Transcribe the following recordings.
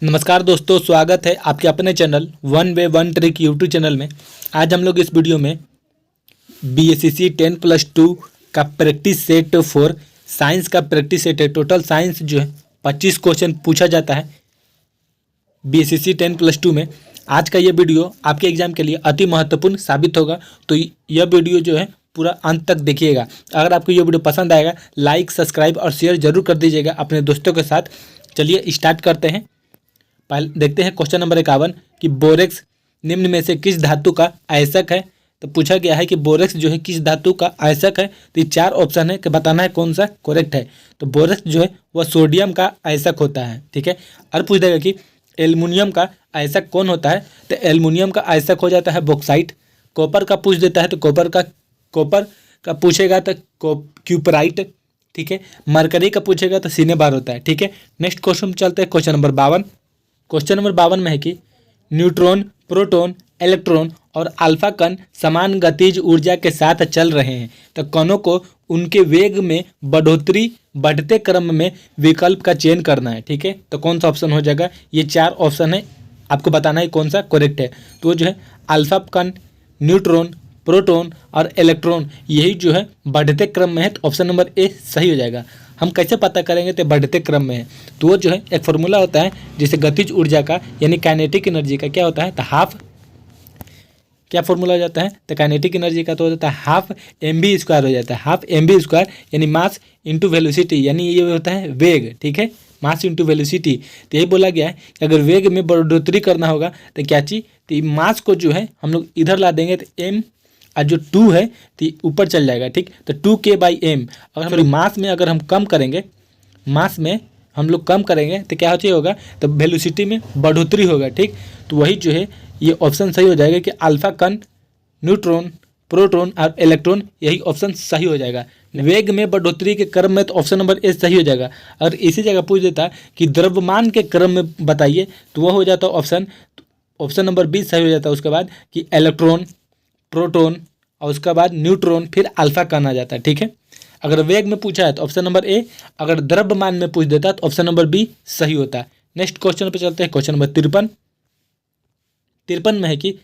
नमस्कार दोस्तों, स्वागत है आपके अपने channel one way one trick YouTube channel में। आज हम लोग इस वीडियो में BSCC 10+2 का प्रैक्टिस सेट फॉर साइंस का प्रैक्टिस सेट है। टोटल साइंस जो है 25 क्वेश्चन पूछा जाता है BSCC 10+2 में। आज का ये वीडियो आपके एग्जाम के लिए अति महत्वपूर्ण साबित होगा, तो यह वीडियो जो है पूरा अंत तक देखिएगा। अगर आपको ये वीडियो पसंद आएगा, लाइक, सब्सक्राइब और शेयर जरूर कर दीजिएगा अपने दोस्तों के साथ। चलिए स्टार्ट करते हैं। पहले देखते हैं क्वेश्चन नंबर 51 कि बोरेक्स निम्न में से किस धातु का आयसक है। तो पूछा गया है कि बोरेक्स जो है किस धातु का आयसक है। तो ये 4 ऑप्शन है कि बताना है कौन सा करेक्ट है। तो बोरेक्स जो है वह सोडियम का आयसक होता है, ठीक है। और पूछ देगा कि एल्युमिनियम का आयसक कौन होता है। तो एल्युमिनियम का आयसक हो जाता है बॉक्साइट। कॉपर का पूछ देता है तो कॉपर का पूछेगा तो क्यूपराइट, ठीक है। मरकरी का पूछेगा तो सिनेबार होता है, ठीक है। नेक्स्ट क्वेश्चन चलते हैं क्वेश्चन नंबर 52। क्वेश्चन नंबर 52 में है कि न्यूट्रॉन, प्रोटॉन, इलेक्ट्रॉन और अल्फा कण समान गतिज ऊर्जा के साथ चल रहे हैं, तो कणों को उनके वेग में बढ़ते क्रम में विकल्प का चयन करना है, ठीक है। तो कौन सा ऑप्शन हो जाएगा। ये 4 ऑप्शन है, आपको बताना है कौन सा करेक्ट है। तो जो है अल्फा कण, न्यूट्रॉन, प्रोटॉन और इलेक्ट्रॉन, यही जो है बढ़ते क्रम में है। तो ऑप्शन नंबर ए सही हो जाएगा। हम कैसे पता करेंगे तो बढ़ते क्रम में है। तो वो जो है एक फॉर्मूला होता है जिसे गतिज ऊर्जा का यानी काइनेटिक एनर्जी का क्या होता है तो हाफ, क्या फॉर्मूला हो जाता है तो काइनेटिक एनर्जी का तो हो जाता है हाफ mv² हो जाता है। हाफ mv² यानी मास इंटू वेलोसिटी, यानी ये होता है वेग, ठीक है। Mass into velocity. तो यही बोला गया है कि अगर वेग में बढ़ोतरी करना होगा तो क्या चीज़, तो मास को जो है हम लोग इधर ला देंगे तो m और जो 2 है तो ऊपर चल जाएगा, ठीक। तो 2k/m। अगर हम मास में अगर हम कम करेंगे, मास में हम लोग कम करेंगे तो क्या होगा तो वेलोसिटी में बढ़ोतरी होगा, ठीक। तो वही जो है ये ऑप्शन सही हो जाएगा कि अल्फा कण, न्यूट्रॉन, प्रोटॉन और इलेक्ट्रॉन, यही ऑप्शन सही हो जाएगा। वेग में बढ़ोतरी के क्रम में तो ऑप्शन नंबर ए सही हो जाएगा। अगर इसी जगह पूछ देता कि द्रव्यमान के क्रम में बताइए तो वह हो जाता ऑप्शन नंबर बी सही हो जाता है। उसके बाद कि इलेक्ट्रॉन, प्रोटॉन और उसके बाद न्यूट्रॉन, फिर अल्फा कण आ जाता है, ठीक है। अगर वेग में पूछा है तो ऑप्शन नंबर ए, अगर द्रव्यमान में पूछ देता तो ऑप्शन नंबर बी सही होता है। नेक्स्ट क्वेश्चन पे चलते हैं। क्वेश्चन नंबर 53 में है कि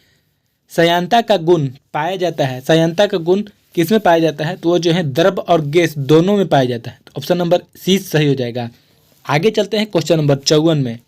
संयंता का गुण पाया जाता है। संयंता का गुण किस में पाया जाता है तो वो जो है द्रव और गैस दोनों में पाया जाता है। तो ऑप्शन नंबर सी सही हो जाएगा। आगे चलते हैं क्वेश्चन नंबर 54 में।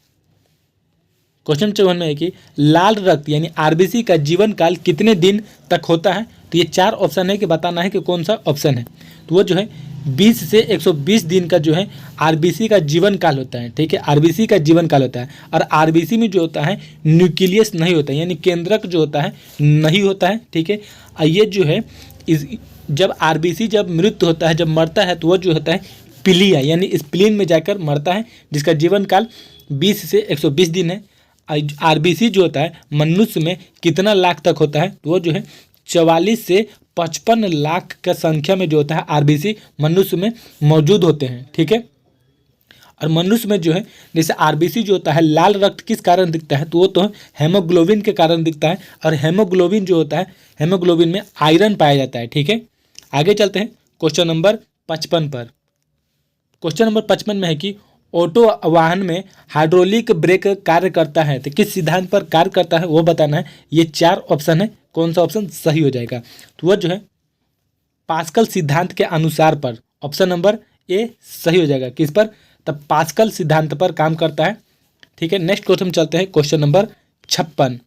क्वेश्चन 54 में है कि लाल रक्त यानी RBC का जीवन काल कितने दिन तक होता है। तो ये 4 ऑप्शन है कि बताना है कि कौन सा ऑप्शन है। तो वो जो है 20 से 120 दिन का जो है RBC का जीवन काल होता है, ठीक है। RBC का जीवन काल होता है। और RBC में जो होता है न्यूक्लियस नहीं होता है, यानी केंद्रक जो होता है नहीं होता है, ठीक है। और ये जो है जब RBC जब मृत्यु होता है, जब मरता है, तो वो जो होता है पिलिया यानी स्प्लीन में जाकर मरता है, जिसका जीवन काल 20 से 120 दिन है। RBC जो होता है मनुष्य में कितना लाख तक होता है तो वो जो है 44 से 55 लाख का संख्या में जो होता है RBC मनुष्य में मौजूद होते हैं, ठीक है। और मनुष्य में जो है जैसे RBC जो होता है लाल रक्त किस कारण दिखता है तो वो तो हेमोग्लोबिन के कारण दिखता है। और हेमोग्लोबिन जो होता है, हेमोग्लोबिन में आयरन पाया जाता है, ठीक है। आगे चलते हैं क्वेश्चन नंबर 55 पर। क्वेश्चन नंबर 55 में है कि ऑटो वाहन में हाइड्रोलिक ब्रेक कार्य करता है तो किस सिद्धांत पर कार्य करता है वो बताना है। ये 4 ऑप्शन है, कौन सा ऑप्शन सही हो जाएगा। तो वह जो है पास्कल सिद्धांत के अनुसार पर ऑप्शन नंबर ए सही हो जाएगा। किस पर, तब पास्कल सिद्धांत पर काम करता है, ठीक है। नेक्स्ट क्वेश्चन चलते हैं क्वेश्चन नंबर 56।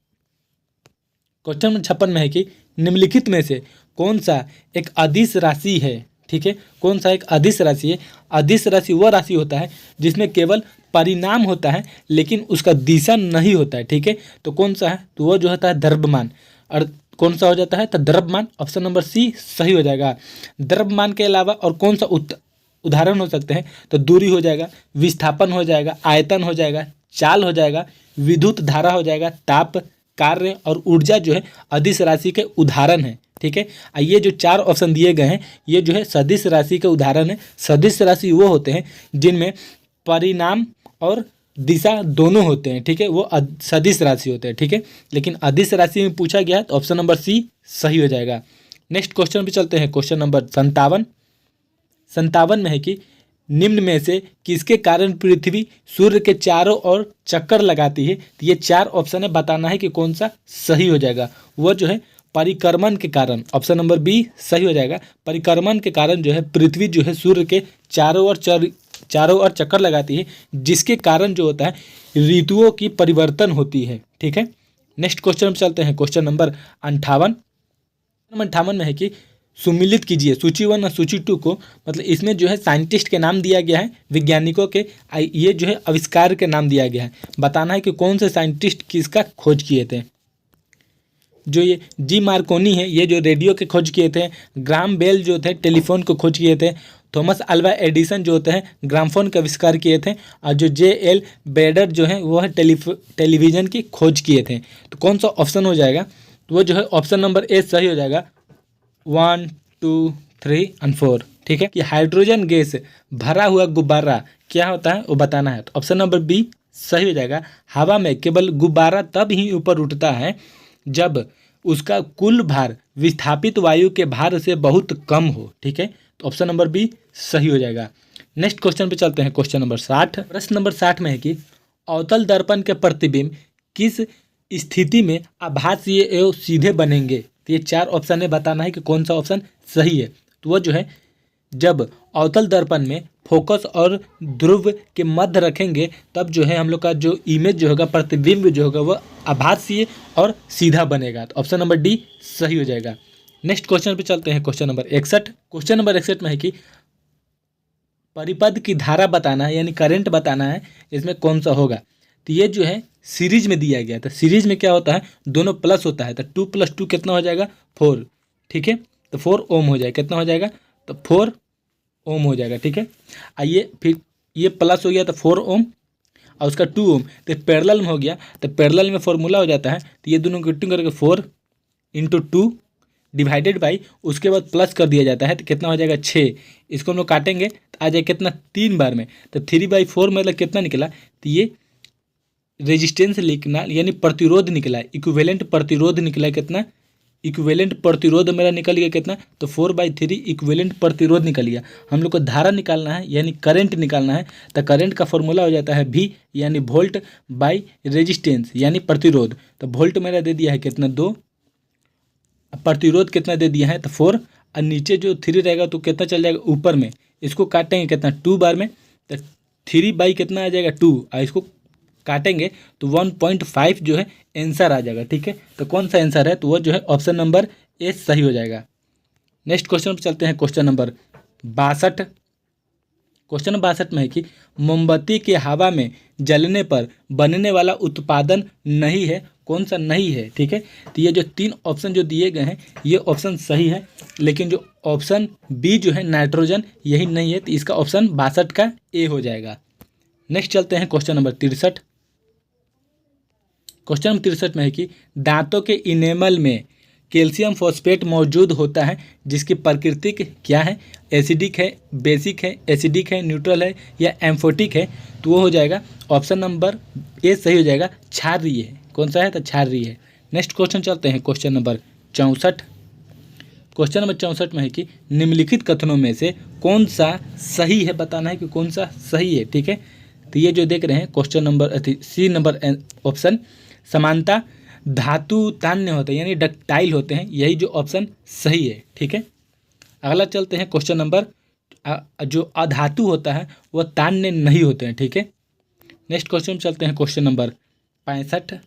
क्वेश्चन नंबर 56 में है कि निम्नलिखित में से कौन सा एक अदिश राशि है, ठीक है। कौन सा एक अदिश राशि है। अदिश राशि वह राशि होता है जिसमें केवल परिणाम होता है लेकिन उसका दिशा नहीं होता है, ठीक है। तो कौन सा है तो वह जो होता है द्रव्यमान। और कौन सा हो जाता है तो द्रव्यमान, ऑप्शन नंबर सी सही हो जाएगा। द्रव्यमान के अलावा और कौन सा उदाहरण हो सकते हैं तो दूरी हो जाएगा, विस्थापन हो जाएगा, आयतन हो जाएगा, चाल हो जाएगा, विद्युत धारा हो जाएगा, ताप, कार्य और ऊर्जा जो है अदिश राशि के उदाहरण है, ठीक है। ये जो 4 ऑप्शन दिए गए हैं ये जो है सदिश राशि के उदाहरण है। सदिश राशि वो होते हैं जिनमें परिणाम और दिशा दोनों होते हैं, ठीक है। वो सदिश राशि होते हैं, ठीक है। लेकिन अदिश राशि में पूछा गया तो ऑप्शन नंबर सी सही हो जाएगा। नेक्स्ट क्वेश्चन पे चलते हैं। क्वेश्चन नंबर 57 में है कि निम्न में से किसके कारण पृथ्वी सूर्य के चारों ओर चक्कर लगाती है? तो ये चार ऑप्शन है, बताना है कि कौन सा सही हो जाएगा। वो जो है परिक्रमण के कारण, ऑप्शन नंबर बी सही हो जाएगा। परिक्रमण के कारण जो है पृथ्वी जो है सूर्य के चारों ओर चक्कर लगाती है, जिसके कारण जो होता है ऋतुओं की परिवर्तन होती है। ठीक है, नेक्स्ट क्वेश्चन में चलते हैं। क्वेश्चन नंबर 58 में है कि सुमिलित कीजिए सूची 1 और सूची 2 को। मतलब इसमें जो है साइंटिस्ट के नाम दिया गया है, वैज्ञानिकों के ये जो है आविष्कार के नाम दिया गया है। बताना है कि कौन से साइंटिस्ट किसका खोज किए थे। जो ये जी मार्कोनी है, ये जो रेडियो के खोज किए थे। ग्राहम बेल जो थे टेलीफोन को खोज किए थे। थॉमस अल्वा एडिसन जो होते हैं ग्रामोफोन का आविष्कार किए थे। और जो JL बेडर जो है वो है टेलीविज़न की खोज किए थे। तो कौन सा ऑप्शन हो जाएगा? तो वो जो है ऑप्शन नंबर ए सही हो जाएगा। 1, 2, 3 और 4। ठीक है, कि हाइड्रोजन गैस भरा हुआ गुब्बारा क्या होता है वो बताना है। तो ऑप्शन नंबर बी सही हो जाएगा। हवा में केवल गुब्बारा तब ही ऊपर उठता है जब उसका कुल भार विस्थापित वायु के भार से बहुत कम हो। ठीक है, तो ऑप्शन नंबर बी सही हो जाएगा। नेक्स्ट क्वेश्चन पे चलते हैं। Question number 60। प्रश्न नंबर 60 में है कि अवतल दर्पण के प्रतिबिंब किस स्थिति में आभासीय एवं सीधे बनेंगे? तो ये चार ऑप्शन है, बताना है कि कौन सा ऑप्शन सही है। तो वो जो है जब अवतल दर्पण में फोकस और ध्रुव के मध्य रखेंगे तब जो है हम लोग का जो इमेज जो होगा, प्रतिबिंब जो होगा वो आभासीय और सीधा बनेगा। तो ऑप्शन नंबर डी सही हो जाएगा। नेक्स्ट क्वेश्चन पे चलते हैं। Question number 61। क्वेश्चन नंबर 61 में है कि परिपथ की धारा बताना है, यानी करंट बताना है, इसमें कौन सा होगा। तो ये जो है सीरीज में दिया गया था। सीरीज में क्या होता है, दोनों प्लस होता है। तो 2 + 2 कितना हो जाएगा? 4। ठीक है, तो 4 ओम हो जाएगा। कितना हो जाएगा? तो 4 ओम हो जाएगा। ठीक है, आइए फिर ये प्लस हो गया तो 4 ओम और उसका 2 ओम, तो पैरेलल में हो गया। तो पैरेलल में फॉर्मूला हो जाता है, तो ये दोनों को करके 4 × 2 डिवाइडेड बाई, उसके बाद प्लस कर दिया जाता है। तो कितना हो जाएगा? 6। इसको हम लोग काटेंगे तो आ जाएगा कितना? 3 बार में। तो 3/4 मतलब कितना निकला? तो ये रेजिस्टेंस लिखना, यानी प्रतिरोध निकला, इक्विवेलेंट प्रतिरोध निकला। कितना? इक्विवेलेंट प्रतिरोध मेरा निकल गया कितना? तो 4/3 इक्विवेलेंट प्रतिरोध निकल गया। हम लोग को धारा निकालना है, यानी करंट निकालना है। तो करंट का फॉर्मूला हो जाता है V, यानी वोल्ट बाई रेजिस्टेंस, यानी प्रतिरोध। तो वोल्ट मेरा दे दिया है कितना? 2। प्रतिरोध कितना दे दिया है? तो 4। और नीचे जो 3 रहेगा तो कितना चल जाएगा ऊपर में? इसको काटेंगे कितना? 2 बार में। तो 3 बाई कितना आ जाएगा? 2। और इसको काटेंगे तो 1.5 जो है आंसर आ जाएगा। ठीक है, तो कौन सा आंसर है? तो वो जो है ऑप्शन नंबर ए सही हो जाएगा। नेक्स्ट क्वेश्चन पर चलते हैं। Question number 62। क्वेश्चन 62 में है कि मोमबत्ती के हवा में जलने पर बनने वाला उत्पादन नहीं है, कौन सा नहीं है? ठीक है, तो ये जो 3 ऑप्शन जो दिए गए हैं ये ऑप्शन सही है, लेकिन जो ऑप्शन बी जो है नाइट्रोजन, यही नहीं है। तो इसका ऑप्शन 62 का ए हो जाएगा। नेक्स्ट चलते हैं। Question number 63। क्वेश्चन नंबर 63 में है कि दांतों के इनेमल में कैल्शियम फॉस्फेट मौजूद होता है, जिसकी प्रकृति क्या है? एसिडिक है, बेसिक है, एसिडिक है, न्यूट्रल है या एम्फोटिक है? तो वो हो जाएगा ऑप्शन नंबर ए सही हो जाएगा, क्षारीय है। कौन सा है? तो क्षारीय है। नेक्स्ट क्वेश्चन चलते हैं। Question number 64। क्वेश्चन नंबर 64 में है कि निम्नलिखित कथनों में से कौन सा सही है, बताना है कि कौन सा सही है। ठीक है, तो ये जो देख रहे हैं question number C number option, समानता धातु तान्य होते हैं, यानी डक्टाइल होते हैं, यही जो ऑप्शन सही है। ठीक है, अगला चलते हैं। क्वेश्चन नंबर जो अधातु होता है वह तान्य नहीं होते हैं। ठीक है, नेक्स्ट क्वेश्चन चलते हैं। Question number 65।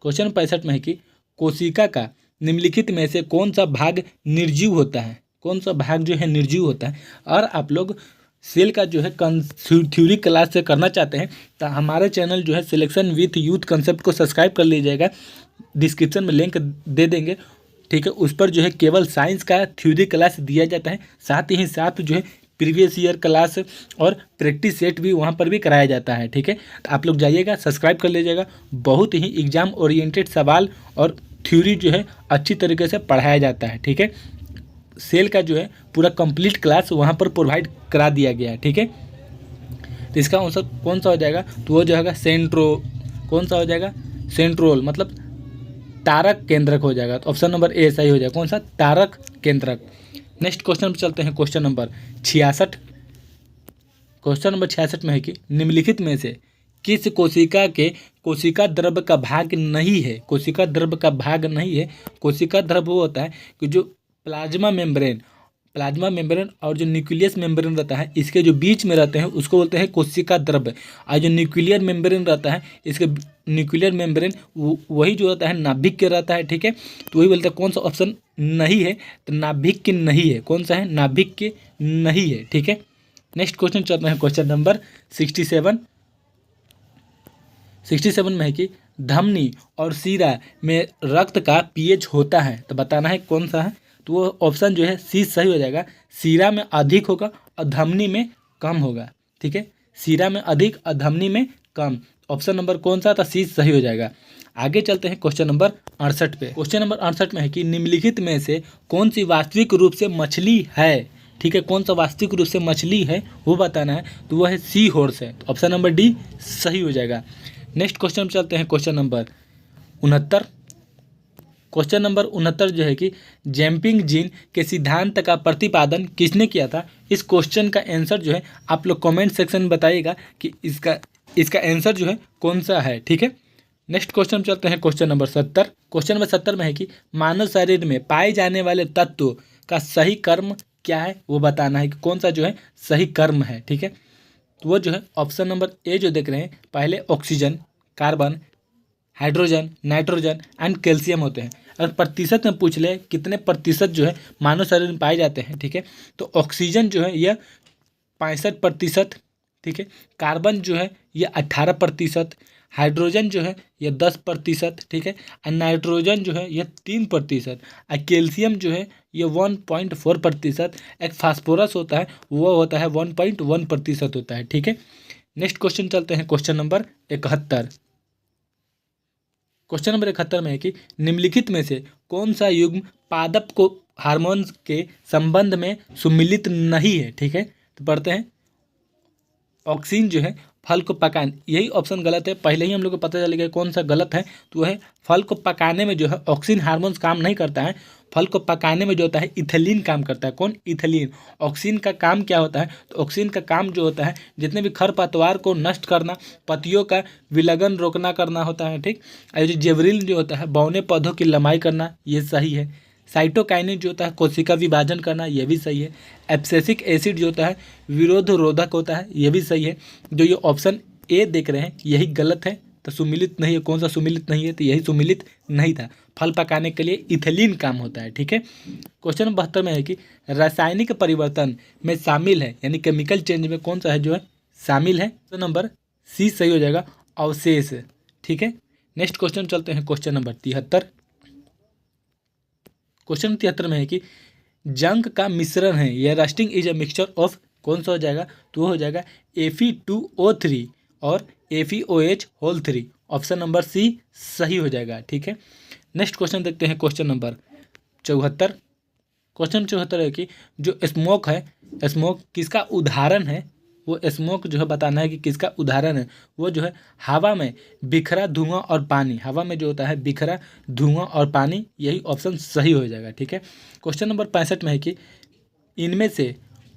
क्वेश्चन 65 में है कि कोशिका का निम्नलिखित में से कौन सा भाग निर्जीव होता है? कौन सा भाग जो है निर्जीव होता है? और आप लोग सेल का जो है थ्योरी क्लास से करना चाहते हैं तो हमारे चैनल जो है सिलेक्शन विथ यूथ कंसेप्ट को सब्सक्राइब कर लीजिएगा, डिस्क्रिप्शन में लिंक दे देंगे। ठीक है, उस पर जो है केवल साइंस का थ्योरी क्लास दिया जाता है, साथ ही साथ जो है प्रीवियस ईयर क्लास और प्रैक्टिस सेट भी वहाँ पर भी कराया जाता है। ठीक है, तो आप लोग जाइएगा, सब्सक्राइब कर लीजिएगा। बहुत ही एग्जाम ओरिएंटेड सवाल और थ्योरी जो है अच्छी तरीके से पढ़ाया जाता है। ठीक है, सेल का जो है पूरा कंप्लीट क्लास वहाँ पर प्रोवाइड करा दिया गया है। ठीक है, तो इसका आंसर कौन सा हो जाएगा? तो वो जो है कौन सा हो जाएगा? सेंट्रोल, मतलब तारक केंद्रक हो जाएगा। तो ऑप्शन नंबर ए सही हो जाएगा। कौन सा? तारक केंद्रक। नेक्स्ट क्वेश्चन पर चलते हैं। Question number 66। क्वेश्चन नंबर 66 में है कि निम्नलिखित में से किस कोशिका के कोशिका द्रव्य का भाग नहीं है। कोशिका द्रव्य का भाग नहीं है। कोशिका द्रव्य वो होता है कि जो प्लाज्मा मेम्ब्रेन और जो न्यूक्लियस मेम्ब्रेन रहता है इसके जो बीच में रहते हैं उसको बोलते हैं कोशिका द्रव्य। और जो न्यूक्लियर मेम्ब्रेन रहता है इसके न्यूक्लियर मेम्ब्रेन वही जो रहता है नाभिक के रहता है। ठीक है, तो वही बोलते हैं कौन सा ऑप्शन नहीं है, तो नाभिक के नहीं है। कौन सा है? नाभिक के नहीं है। ठीक है, नेक्स्ट क्वेश्चन चलते हैं क्वेश्चन नंबर 67 में है कि धमनी और सीरा में रक्त का पीएच होता है, तो बताना है कौन सा है। तो वो ऑप्शन जो है सी सही हो जाएगा। सीरा में अधिक होगा और धमनी में कम होगा। ठीक है, सीरा में अधिक और धमनी में कम। ऑप्शन नंबर कौन सा था? सी सही हो जाएगा। आगे चलते हैं क्वेश्चन नंबर 68 पे। क्वेश्चन नंबर 68 में है कि निम्नलिखित में से कौन सी वास्तविक रूप से मछली है। ठीक है, कौन सा वास्तविक रूप से मछली है वो बताना है। तो वह है सी हॉर्स है। तो ऑप्शन नंबर डी सही हो जाएगा। नेक्स्ट क्वेश्चन में चलते हैं क्वेश्चन नंबर 69। क्वेश्चन नंबर 69 जो है कि जंपिंग जीन के सिद्धांत का प्रतिपादन किसने किया था। इस क्वेश्चन का आंसर जो है आप लोग कमेंट सेक्शन में बताइएगा कि इसका आंसर जो है कौन सा है। ठीक है, नेक्स्ट क्वेश्चन में चलते हैं क्वेश्चन नंबर 70। क्वेश्चन नंबर 70 में है कि मानव शरीर में पाए जाने वाले तत्व का सही कर्म क्या है वो बताना है कि कौन सा जो है सही कर्म है। ठीक है, तो वो जो है ऑप्शन नंबर ए जो देख रहे हैं पहले oxygen, carbon, hydrogen, nitrogen and calcium होते हैं। अगर प्रतिशत में पूछ ले कितने प्रतिशत जो है मानव शरीर में पाए जाते हैं, ठीक है, तो ऑक्सीजन जो है यह 65%, ठीक है, कार्बन जो है यह 18%, हाइड्रोजन जो है यह 10%, ठीक है, और नाइट्रोजन जो है यह 3%, और कैल्शियम जो है यह 1.4%, एक फास्फोरस होता है वो होता है 1.1% होता है। ठीक है, नेक्स्ट क्वेश्चन चलते हैं क्वेश्चन नंबर 71। क्वेश्चन नंबर 71 में है कि निम्नलिखित में से कौन सा युग्म पादप को हार्मोन्स के संबंध में सुमिलित नहीं है। ठीक है, तो पढ़ते हैं ऑक्सीन जो है फल को पकाने, यही ऑप्शन गलत है। पहले ही हम लोग को पता चल गया कौन सा गलत है, तो वह फल को पकाने में जो है ऑक्सीन हार्मोन्स काम नहीं करता है। फल को पकाने में जो होता है इथिलीन काम करता है। कौन? इथिलीन। ऑक्सीन का काम क्या होता है? तो ऑक्सीन का काम जो होता है जितने भी खरपतवार को नष्ट करना, पत्तियों का विलगन रोकना करना होता है। ठीक, और जो जेवरिल जो होता है बौने पौधों की लंबाई करना, ये सही है। साइटोकाइनिन जो होता है कोशिका विभाजन करना, यह भी सही है। एब्सिसिक एसिड जो होता है विरोध रोधक होता है, यह भी सही है। जो ये ऑप्शन ए देख रहे हैं यही गलत है, तो सुमिलित नहीं है। कौन सा सुमिलित नहीं है? तो यही सुमिलित नहीं था। फल पकाने के लिए इथिलीन काम होता है। ठीक है, क्वेश्चन नंबर 72 में है कि रासायनिक परिवर्तन में शामिल है, यानी केमिकल चेंज में कौन सा है जो है शामिल है। तो नंबर सी सही हो जाएगा, अवशेष। ठीक है, नेक्स्ट क्वेश्चन चलते हैं क्वेश्चन नंबर 73। क्वेश्चन 73 में है कि जंक का मिश्रण है, यह rusting is a mixture of, कौन सा हो जाएगा? तो हो जाएगा Fe2O3 और FeOH3। ऑप्शन नंबर सी सही हो जाएगा। ठीक है, नेक्स्ट क्वेश्चन देखते हैं क्वेश्चन नंबर 74। क्वेश्चन 74 है कि जो स्मोक है, स्मोक किसका उदाहरण है? वो स्मोक जो है बताना है कि किसका उदाहरण है। वो जो है हवा में बिखरा धुआं और पानी, हवा में जो होता है बिखरा धुआं और पानी, यही ऑप्शन सही हो जाएगा। ठीक है, क्वेश्चन नंबर 65 में है कि इनमें से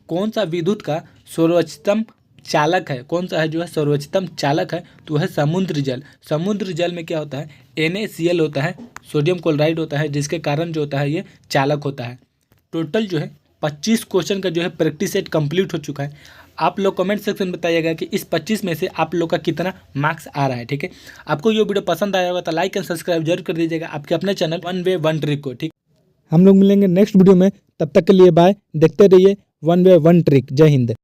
कौन सा विद्युत का सर्वोच्चतम चालक है? कौन सा है जो है सर्वोच्चतम चालक है? तो है समुद्र जल। समुद्र जल में क्या होता है? NaCl होता है, सोडियम क्लोराइड होता है, जिसके कारण जो होता है ये चालक होता है। टोटल जो है 25 क्वेश्चन का जो है प्रैक्टिस सेट कंप्लीट हो चुका है। आप लोग कमेंट सेक्शन में बताइएगा कि इस 25 में से आप लोग का कितना मार्क्स आ रहा है। ठीक है, आपको ये वीडियो पसंद आया होगा तो लाइक एंड सब्सक्राइब जरूर कर दीजिएगा आपके अपने channel one way one trick को। ठीक, हम लोग मिलेंगे नेक्स्ट वीडियो में, तब तक के लिए बाय। देखते रहिए वन वे वन ट्रिक। जय हिंद।